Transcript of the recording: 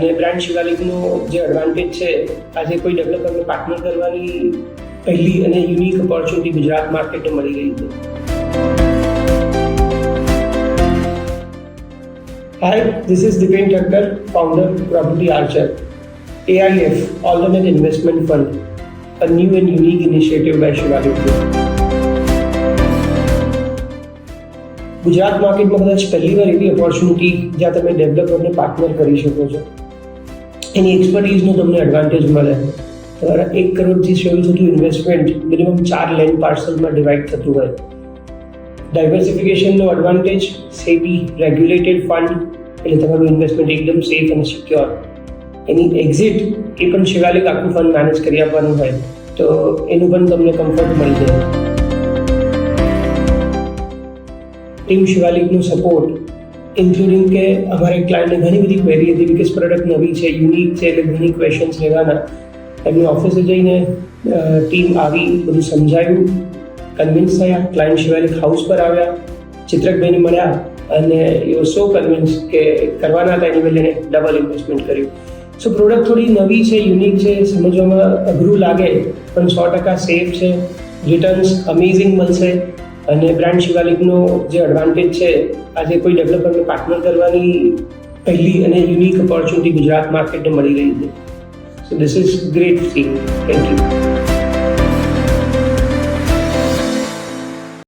અને બ્રાન્ડ શિવાલિકનો જે એડવાન્ટેજ છે, આજે કોઈ ડેવલપરને પાર્ટનર કરવાની પહેલી અને યુનિક ઓપોર્ચ્યુનિટી ગુજરાત માર્કેટને મળી રહી છે. Hi, this is Dipen Thakkar, founder, Property Archer. AIF, Alternate Investment Fund, a new and unique initiative by Shivalik Group. Gujarat માર્કેટમાં કદાચ પહેલી વાર એવી ઓપોર્ચ્યુનિટી જ્યાં તમે ડેવલપરને પાર્ટનર કરી શકો છો. એની એક્સપર્ટીઝનો તમને એડવાન્ટેજ મળે. તમારા 1 કરોડથી શરૂ થતું ઇન્વેસ્ટમેન્ટ મિનિમમ 4 લેન્ડ પાર્સલમાં ડિવાઈડ થતું હોય. ડાયવર્સિફિકેશનનો એડવાન્ટેજ, સેબી રેગ્યુલેટેડ ફંડ, એટલે તમારું ઇન્વેસ્ટમેન્ટ એકદમ સેફ અને સિક્યોર. એની એક્ઝિટ એ પણ શિવાલિક આખું ફંડ મેનેજ કરી આપવાનું હોય, તો એનું પણ તમને કમ્ફર્ટ મળી જાય. ટીમ શિવાલિકનો સપોર્ટ, ઇન્ક્લુડિંગ કે અમારે ક્લાયન્ટને ઘણી બધી ક્વેરી હતી, બિકોઝ પ્રોડક્ટ નવી છે, યુનિક છે, એટલે ઘણી ક્વેશ્ચન્સ રહેવાના. એમની ઓફિસે જઈને ટીમ આવી, બધું સમજાયું, કન્વિન્સ થયા, ક્લાયન્ટ શિવાલિક હાઉસ પર આવ્યા, ચિત્રકભાઈને મળ્યા અને એ વોઝ સો કન્વિન્સ કે કરવાના હતા, એની બદલે ડબલ ઇન્વેસ્ટમેન્ટ કર્યું. સો પ્રોડક્ટ થોડી નવી છે, યુનિક છે, સમજવામાં અઘરું લાગે, પણ 100% સેફ છે, રિટર્ન્સ અમેઝિંગ મળશે. અને બ્રાન્ડ શિવાલિકનો જે એડવાન્ટેજ છે, આજે કોઈ ડેવલપરને પાર્ટનર કરવાની પહેલી અને યુનિક ઓપોર્ચ્યુનિટી ગુજરાત માર્કેટને મળી રહી છે. So this is great thing. Thank you.